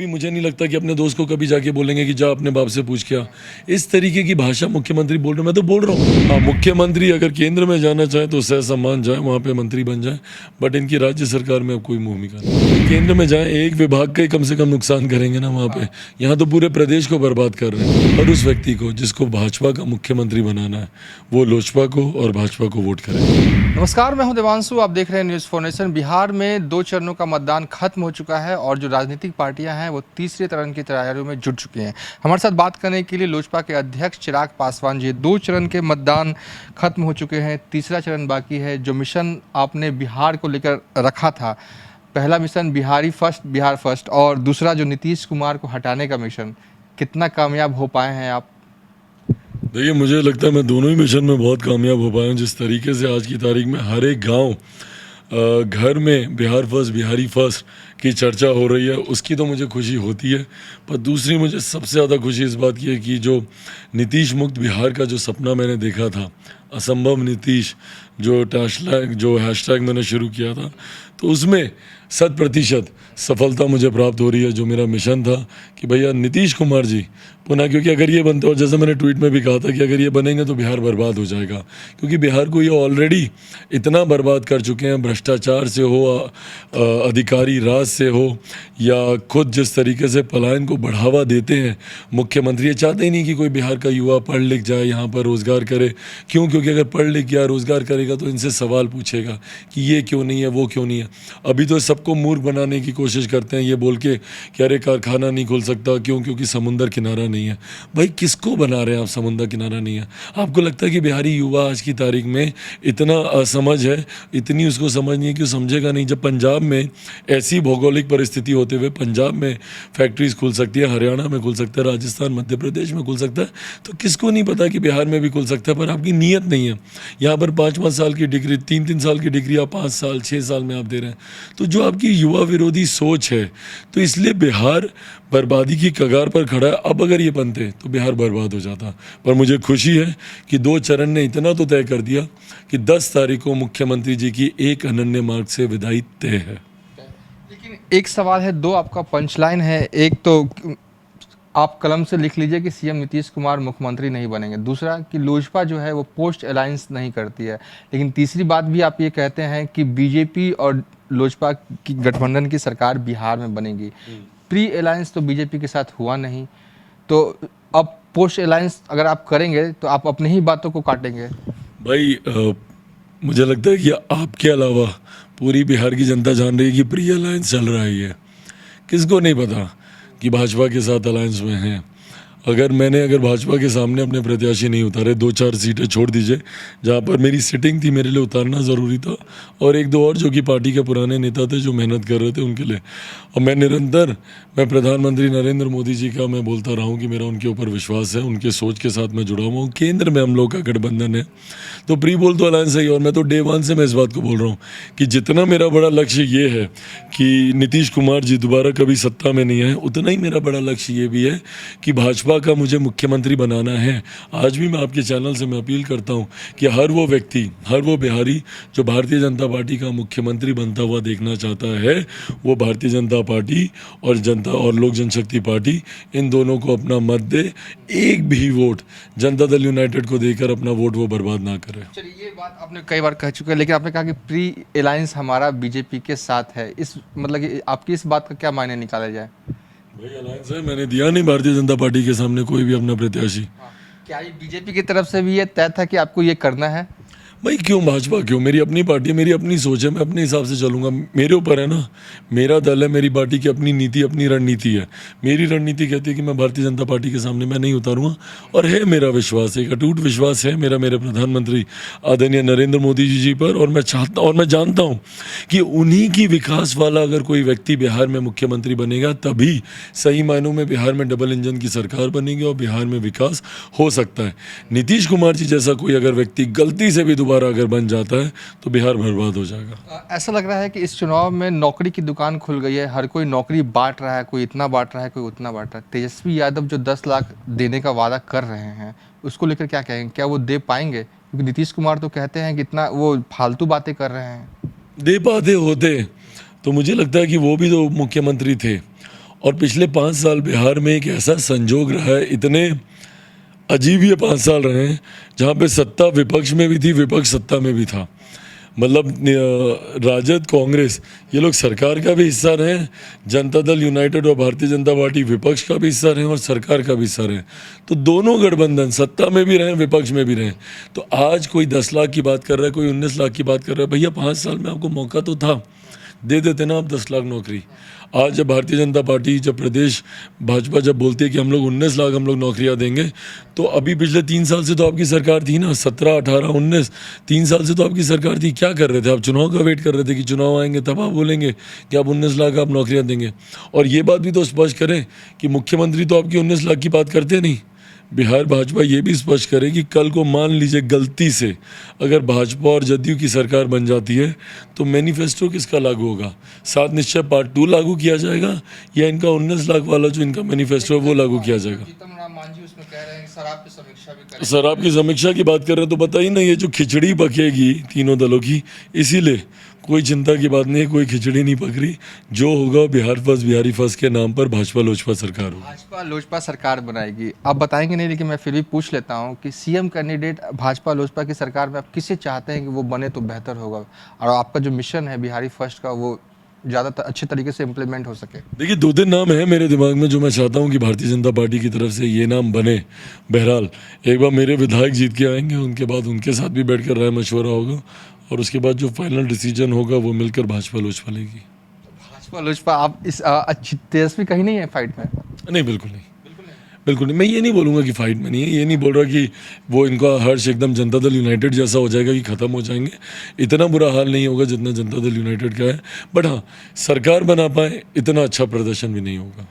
भी मुझे नहीं लगता कि अपने दोस्त को कभी जाके बोलेंगे कि जा अपने बाप से पूछ के आ। इस तरीके की भाषा मुख्यमंत्री बोल रहे, मैं तो बोल रहा हूँ हाँ, मुख्यमंत्री अगर केंद्र में जाना चाहे तो सह सम्मान जाए, वहाँ पे मंत्री बन जाए, बट इनकी राज्य सरकार में अब कोई भूमिका नहीं। केंद्र में जाए, एक विभाग का ही कम से कम नुकसान करेंगे ना वहाँ पे। यहाँ तो पूरे प्रदेश को बर्बाद कर रहे हैं। और उस व्यक्ति को जिसको भाजपा का मुख्यमंत्री बनाना है, वो लोजपा को और भाजपा को वोट करे। नमस्कार, मैं हूं देवांशु। आप देख रहे हैं न्यूज़ फॉर नेशन। बिहार में 2 चरणों का मतदान खत्म हो चुका है और जो राजनीतिक पार्टियां हैं वो तीसरे चरण की तैयारियों में जुट चुकी हैं। हमारे साथ बात करने के लिए लोजपा के अध्यक्ष चिराग पासवान जी। 2 चरण के मतदान खत्म हो चुके हैं, तीसरा चरण बाकी है। जो मिशन आपने बिहार को लेकर रखा था, पहला मिशन बिहार फर्स्ट, और दूसरा जो नीतीश कुमार को हटाने का मिशन, कितना कामयाब हो पाए हैं आप? देखिए, मुझे लगता है मैं दोनों ही मिशन में बहुत कामयाब हो पाया हूँ। जिस तरीके से आज की तारीख में हर एक गांव घर में बिहार फर्स्ट, बिहारी फर्स्ट की चर्चा हो रही है, उसकी तो मुझे खुशी होती है। पर दूसरी मुझे सबसे ज़्यादा खुशी इस बात की है कि जो नीतीश मुक्त बिहार का जो सपना मैंने देखा था, असंभव नीतीश, जो हैशटैग मैंने शुरू किया था, तो उसमें 100% सफलता मुझे प्राप्त हो रही है। जो मेरा मिशन था कि भैया नीतीश कुमार जी पुनः, क्योंकि अगर ये बनते, और जैसे मैंने ट्वीट में भी कहा था कि अगर ये बनेंगे तो बिहार बर्बाद हो जाएगा, क्योंकि बिहार को ये ऑलरेडी इतना बर्बाद कर चुके हैं, भ्रष्टाचार से हो, अधिकारी राज से हो, या खुद जिस तरीके से पलायन को बढ़ावा देते हैं मुख्यमंत्री। ये चाहते ही नहीं कि कोई बिहार का युवा पढ़ लिख जाए, यहाँ पर रोज़गार करे। क्यों? क्योंकि अगर पढ़ लिख गया, रोज़गार करेगा तो इनसे सवाल पूछेगा कि ये क्यों नहीं है, वो क्यों नहीं है। अभी तो सबको मूर्ख बनाने की कोशिश करते हैं ये बोल के कि अरे कारखाना नहीं खोल सकता, क्यों? क्योंकि समुंदर किनारा नहीं है। भाई, किसको बना रहे हैं आप? समुंदर किनारा नहीं है। आपको लगता है कि बिहारी युवा आज की तारीख में इतना असमझ है, इतनी उसको समझ नहीं है कि समझेगा नहीं। जब पंजाब में ऐसी भौगोलिक परिस्थिति होते हुए पंजाब में फैक्ट्रीज खुल सकती है, हरियाणा में खुल सकता है, राजस्थान, मध्य प्रदेश में खुल सकता है, तो किसको नहीं पता कि बिहार में भी खुल सकता है। पर आपकी नीयत नहीं है। यहाँ पर 5-5 साल की डिग्री, 3-3 साल की डिग्री आप 5 साल 6 साल में आप दे रहे हैं। तो जो आपकी युवा विरोधी सोच है, तो इसलिए बिहार बर्बादी की कगार पर खड़ा है। अब अगर ये बनते तो बिहार बर्बाद हो जाता। पर मुझे खुशी है कि 2 चरण ने इतना तो तय कर दिया कि 10 तारीख को मुख्यमंत्री जी की एक अनन्य मार्ग से विदाई तय है। लेकिन एक सवाल है, 2 आपका पंचलाइन है। एक तो आप कलम से लिख लीजिए कि सीएम नीतीश कुमार मुख्यमंत्री नहीं बनेंगे। दूसरा कि लोजपा जो है वो पोस्ट अलायंस नहीं करती है। लेकिन तीसरी बात भी आप ये कहते हैं कि बीजेपी और लोजपा की गठबंधन की सरकार बिहार में बनेगी। प्री अलायंस तो बीजेपी के साथ हुआ नहीं, तो अब पोस्ट अलायंस अगर आप करेंगे तो आप अपनी ही बातों को काटेंगे। भाई, मुझे लगता है कि आपके अलावा पूरी बिहार की जनता जान रही है कि प्री अलायंस चल रहा है। ये किसको नहीं पता कि भाजपा के साथ अलायंस में हैं। अगर भाजपा के सामने अपने प्रत्याशी नहीं उतारे, 2-4 सीटें छोड़ दीजिए जहाँ पर मेरी सिटिंग थी, मेरे लिए उतारना ज़रूरी था, और 1-2 और जो कि पार्टी के पुराने नेता थे जो मेहनत कर रहे थे उनके लिए। और मैं प्रधानमंत्री नरेंद्र मोदी जी का मैं बोलता रहा हूँ कि मेरा उनके ऊपर विश्वास है, उनके सोच के साथ मैं जुड़ा हुआ हूँ। केंद्र में हम लोग का गठबंधन है, तो प्री बोल तो अलायंस है ही। और मैं तो डे 1 से मैं इस बात को बोल रहा हूँ कि जितना मेरा बड़ा लक्ष्य ये है कि नीतीश कुमार जी दोबारा कभी सत्ता में नहीं आए, उतना ही मेरा बड़ा लक्ष्य ये भी है कि भाजपा का मुझे मुख्यमंत्री बनाना है। आज भी मैं आपके चैनल से मैं अपील करता हूं कि हर वो व्यक्ति, हर वो बिहारी जो भारतीय जनता पार्टी का मुख्यमंत्री बनता हुआ देखना चाहता है, वो भारतीय जनता पार्टी और जनता और लोक जनशक्ति पार्टी, इन दोनों को अपना मत दे। एक भी वोट जनता दल यूनाइटेड को देकर अपना वोट वो बर्बाद ना करे। चलिए, ये बात आपने कई बार कह चुके हैं, लेकिन आपने कहा कि प्री अलायंस हमारा बीजेपी के साथ है। इस मतलब कि आपकी इस बात का क्या मायने निकाला जाए? भाई, अलायंस है, मैंने दिया नहीं भारतीय जनता पार्टी के सामने कोई भी अपना प्रत्याशी। क्या ये बीजेपी की तरफ से भी ये तय था कि आपको ये करना है? भाई, क्यों भाजपा? क्यों? मेरी अपनी पार्टी है, मेरी अपनी सोच है, मैं अपने हिसाब से चलूंगा। मेरे ऊपर है ना, मेरा दल है, मेरी पार्टी की अपनी नीति, अपनी रणनीति है। मेरी रणनीति कहती है कि मैं भारतीय जनता पार्टी के सामने मैं नहीं उतारूंगा। और है मेरा विश्वास, एक अटूट विश्वास है मेरा मेरे प्रधानमंत्री आदरणीय नरेंद्र मोदी जी पर। और मैं चाहता और मैं जानता हूँ कि उन्हीं की विकास वाला अगर कोई व्यक्ति बिहार में मुख्यमंत्री बनेगा, तभी सही मायनों में बिहार में डबल इंजन की सरकार बनेगी और बिहार में विकास हो सकता है। नीतीश कुमार जी जैसा कोई अगर व्यक्ति गलती से भी दोबारा अगर बन जाता है तो बिहार बर्बाद हो जाएगा। ऐसा लग रहा है कि इस चुनाव में नौकरी की दुकान खुल गई है। हर कोई नौकरी बांट रहा है, कोई इतना बांट रहा है, कोई उतना बांट रहा है। तेजस्वी यादव जो 10 लाख देने का वादा कर रहे हैं, उसको लेकर क्या कहेंगे? क्या वो दे पाएंगे? क्योंकि नीतीश कुमार तो कहते हैं कि इतना वो फालतू बातें कर रहे हैं। दे पाते होते तो मुझे लगता है कि वो भी तो मुख्यमंत्री थे और पिछले 5 साल बिहार में एक ऐसा संजोग रहा है, इतने अजीब ये 5 साल रहे हैं जहाँ पे सत्ता विपक्ष में भी थी, विपक्ष सत्ता में भी था। मतलब राजद, कांग्रेस, ये लोग सरकार का भी हिस्सा रहे, जनता दल यूनाइटेड और भारतीय जनता पार्टी विपक्ष का भी हिस्सा रहे और सरकार का भी हिस्सा रहे। तो दोनों गठबंधन सत्ता में भी रहे, विपक्ष में भी रहे। तो आज कोई 10 लाख की बात कर रहा है, कोई 19 लाख की बात कर रहा है। भैया 5 साल में आपको मौका तो था, दे देते ना आप 10 लाख नौकरी। आज जब भारतीय जनता पार्टी, जब प्रदेश भाजपा जब बोलती है कि हम लोग 19 लाख हम लोग नौकरियां देंगे, तो अभी पिछले 3 साल से तो आपकी सरकार थी ना, 17, 18, 19, 3 साल से तो आपकी सरकार थी। क्या कर रहे थे आप? चुनाव का वेट कर रहे थे कि चुनाव आएंगे तब आप बोलेंगे कि आप 19 लाख आप नौकरियां देंगे। और ये बात भी तो स्पष्ट करें कि मुख्यमंत्री तो आपकी 19 लाख की बात करते नहीं। बिहार भाजपा ये भी स्पष्ट करे कि कल को मान लीजिए गलती से अगर भाजपा और जदयू की सरकार बन जाती है तो मैनिफेस्टो किसका लागू होगा? 7 निश्चय पार्ट 2 लागू किया जाएगा या इनका 19 लाख वाला जो इनका मैनिफेस्टो है वो लागू किया जाएगा? जीतन राम मांझी उसमें कह रहे हैं कि शराब की समीक्षा भी करें। शराब की समीक्षा की बात कर रहे हैं तो बताइए ना, ये जो खिचड़ी पकेगी तीनों दलों की, इसीलिए कोई चिंता की बात नहीं है, कोई खिचड़ी नहीं पक रही। जो होगा बिहार फर्स्ट, बिहारी फर्स्ट के नाम पर भाजपा लोजपा सरकार होगी। भाजपा लोजपा सरकार बनाएगी, आप बताएंगे नहीं, लेकिन मैं फिर भी पूछ लेता हूं कि सीएम कैंडिडेट भाजपा लोजपा की सरकार में आप किसे चाहते हैं कि वो बने तो बेहतर होगा, और आपका जो मिशन है बिहारी फर्स्ट का वो ज़्यादा अच्छे तरीके से इम्प्लीमेंट हो सके? देखिए 2-3 नाम है मेरे दिमाग में जो मैं चाहता हूं कि भारतीय जनता पार्टी की तरफ से ये नाम बने। बहरहाल एक बार मेरे विधायक जीत के आएंगे, उनके बाद उनके साथ भी बैठ कर राय मशवरा होगा और उसके बाद जो फाइनल डिसीजन होगा वो मिलकर भाजपा लोजपा लेगी। भाजपा लोजपा आप इस अच्छी तेजस्वी कहीं नहीं है फाइट में? नहीं, बिल्कुल नहीं, बिल्कुल नहीं। मैं ये नहीं बोलूँगा कि फाइट में नहीं है, ये नहीं बोल रहा कि वो इनका हर्ष एकदम जनता दल यूनाइटेड जैसा हो जाएगा कि ख़त्म हो जाएंगे। इतना बुरा हाल नहीं होगा जितना जनता दल यूनाइटेड का है, बट हाँ सरकार बना पाए इतना अच्छा प्रदर्शन भी नहीं होगा।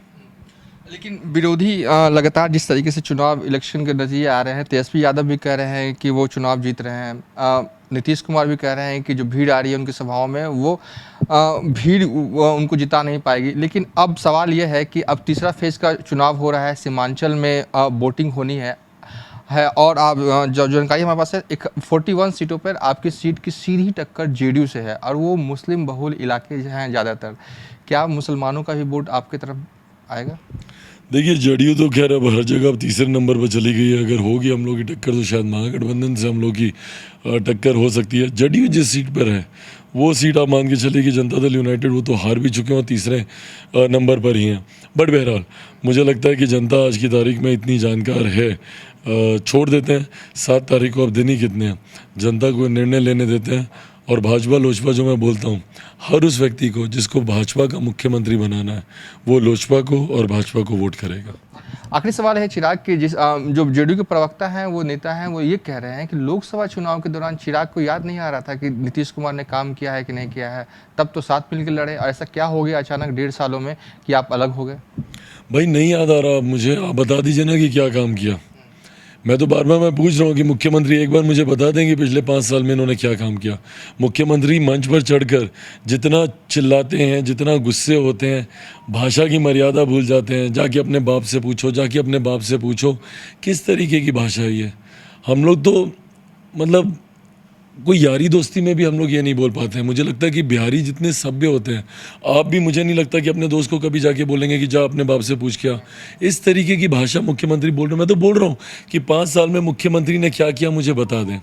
लेकिन विरोधी लगातार जिस तरीके से चुनाव इलेक्शन के नतीजे आ रहे हैं, तेजस्वी यादव भी कह रहे हैं कि वो चुनाव जीत रहे हैं, नीतीश कुमार भी कह रहे हैं कि जो भीड़ आ रही है उनकी सभाओं में वो भीड़ उनको जिता नहीं पाएगी। लेकिन अब सवाल यह है कि अब तीसरा फेज़ का चुनाव हो रहा है, सीमांचल में वोटिंग होनी है और आप जो जानकारी हमारे पास है, एक 41 सीटों पर आपकी सीट की सीधी टक्कर जेडीयू से है और वो मुस्लिम बहुल इलाके जो हैं ज़्यादातर। क्या मुसलमानों का भी वोट आपकी तरफ आएगा? देखिए जदयू तो खैर अब हर जगह अब तीसरे नंबर पर चली गई है। अगर होगी हम लोग की टक्कर तो शायद महागठबंधन से हम लोग की टक्कर हो सकती है। जदयू जिस सीट पर है वो सीट आप मान के चलिए कि जनता दल यूनाइटेड वो तो हार भी चुके हैं और तीसरे नंबर पर ही हैं। बट बहरहाल मुझे लगता है कि जनता आज की तारीख में इतनी जानकार है, छोड़ देते हैं 7 तारीख को, अब दिन ही कितने हैं, जनता को निर्णय लेने देते हैं। और भाजपा लोजपा जो मैं बोलता हूँ, हर उस व्यक्ति को जिसको भाजपा का मुख्यमंत्री बनाना है वो लोजपा को और भाजपा को वोट करेगा। आखिरी सवाल है चिराग की, जो जेडीयू के प्रवक्ता हैं, वो नेता हैं, वो ये कह रहे हैं कि लोकसभा चुनाव के दौरान चिराग को याद नहीं आ रहा था कि नीतीश कुमार ने काम किया है कि नहीं किया है, तब तो साथ मिलकर लड़े, और ऐसा क्या हो गया अचानक 1.5 सालों में कि आप अलग हो गए? भाई नहीं याद आ रहा मुझे, आप बता दीजिए ना कि क्या काम किया। मैं तो बार बार मैं पूछ रहा हूँ कि मुख्यमंत्री एक बार मुझे बता दें कि पिछले 5 साल में इन्होंने क्या काम किया। मुख्यमंत्री मंच पर चढ़कर जितना चिल्लाते हैं, जितना गुस्से होते हैं, भाषा की मर्यादा भूल जाते हैं। जाके अपने बाप से पूछो, जाके अपने बाप से पूछो किस तरीके की भाषा है ये। हम लोग तो मतलब कोई यारी दोस्ती में भी हम लोग ये नहीं बोल पाते हैं। मुझे लगता है कि बिहारी जितने सभ्य होते हैं, आप भी, मुझे नहीं लगता कि अपने दोस्त को कभी जाके बोलेंगे कि जा अपने बाप से पूछ क्या। इस तरीके की भाषा मुख्यमंत्री बोल रहे हैं। मैं तो बोल रहा हूँ कि 5 साल में मुख्यमंत्री ने क्या किया मुझे बता दें,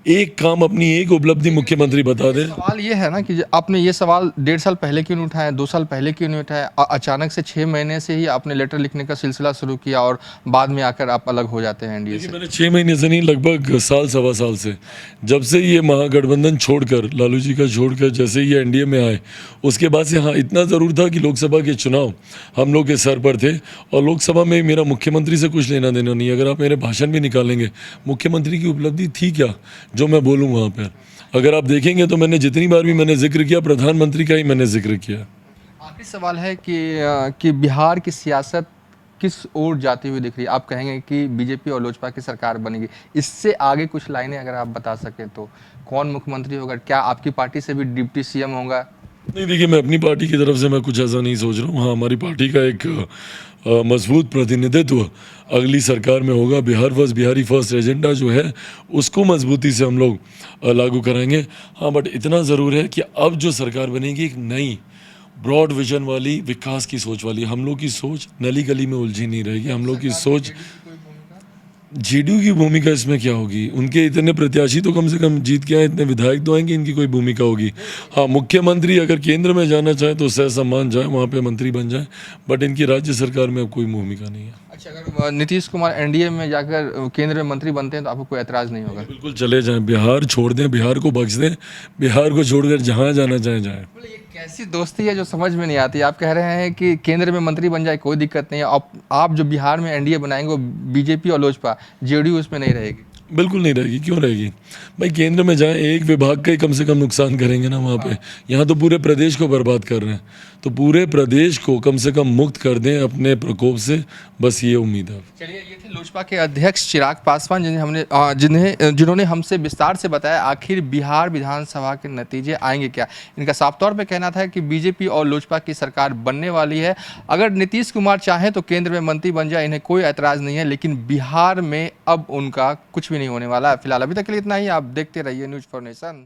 एक काम, अपनी एक उपलब्धि मुख्यमंत्री बता दें। सवाल ये है ना कि आपने ये सवाल 1.5 साल पहले क्यों नहीं उठाया, 2 साल पहले क्यों नहीं उठाया, अचानक से 6 महीने से ही आपने लेटर लिखने का सिलसिला शुरू किया और बाद में आकर आप अलग हो जाते हैं एनडीए से? मैंने 6 महीने से नहीं, लगभग साल सवा साल से, जब से ये महागठबंधन छोड़कर, लालू जी का छोड़कर जैसे ये एनडीए में आए, उसके बाद से हाँ इतना ज़रूर था कि लोकसभा के चुनाव हम लोग के सर पर थे और लोकसभा में मेरा मुख्यमंत्री से कुछ लेना देना नहीं। अगर आप मेरे भाषण भी निकालेंगे, मुख्यमंत्री की उपलब्धि थी क्या जो मैं बोलूँ वहाँ पर? अगर आप देखेंगे तो मैंने जितनी बार भी मैंने जिक्र किया, प्रधानमंत्री का ही मैंने जिक्र किया। आखिरी सवाल है कि बिहार की सियासत किस ओर जाती हुई दिख रही है? आप कहेंगे कि बीजेपी और लोजपा की सरकार बनेगी, इससे आगे कुछ लाइनें अगर आप बता सकें तो कौन मुख्यमंत्री होगा? क्या आपकी पार्टी से भी डिप्टी सीएम होगा? नहीं देखिए, मैं अपनी पार्टी की तरफ से मैं कुछ ऐसा नहीं सोच रहा हूँ। हाँ, हमारी पार्टी का एक मजबूत प्रतिनिधित्व अगली सरकार में होगा। Bihar first, Bihari first agenda जो है उसको मजबूती से हम लोग लागू कराएंगे। हाँ, बट इतना ज़रूर है कि अब जो सरकार बनेगी एक नई ब्रॉड विजन वाली, विकास की सोच वाली। हम लोग की सोच नली गली में उलझी नहीं रहेगी। हम लोग की सोच, जेडीयू की भूमिका इसमें क्या होगी? उनके इतने प्रत्याशी तो कम से कम जीत के आए, इतने विधायक तो आएंगे, इनकी कोई भूमिका होगी? हाँ, मुख्यमंत्री अगर केंद्र में जाना चाहे तो सहसम्मान जाए, वहाँ पे मंत्री बन जाए, बट इनकी राज्य सरकार में अब कोई भूमिका नहीं है। अच्छा, अगर नीतीश कुमार एनडीए में जाकर केंद्र में मंत्री बनते हैं तो आपको कोई ऐतराज़ नहीं होगा? बिल्कुल चले जाएं, बिहार छोड़ दें, बिहार को बख्श दें, बिहार को छोड़कर जहाँ जाना चाहें जाएं। बोले ये कैसी दोस्ती है जो समझ में नहीं आती? आप कह रहे हैं कि केंद्र में मंत्री बन जाए कोई दिक्कत नहीं है, आप जो बिहार में एनडीए बनाएंगे वो बीजेपी और लोजपा, जेडीयू उसमें नहीं रहेगी। बिल्कुल नहीं रहेगी, क्यों रहेगी भाई? केंद्र में जाएं, एक विभाग का ही कम से कम नुकसान करेंगे ना वहाँ पे। यहाँ तो पूरे प्रदेश को बर्बाद कर रहे हैं, तो पूरे प्रदेश को कम से कम मुक्त कर दें अपने प्रकोप से, बस ये उम्मीद है। चलिए, ये थे लोजपा के अध्यक्ष चिराग पासवान, जिन्होंने हमसे विस्तार से बताया आखिर बिहार विधानसभा के नतीजे आएंगे क्या। इनका साफ तौर पे कहना था कि बीजेपी और लोजपा की सरकार बनने वाली है। अगर नीतीश कुमार चाहें तो केंद्र में मंत्री बन जाए, इन्हें कोई ऐतराज़ नहीं है, लेकिन बिहार में अब उनका कुछ भी नहीं होने वाला है। फिलहाल अभी तक के लिए इतना ही। आप देखते रहिए न्यूज़ फॉर नेशन।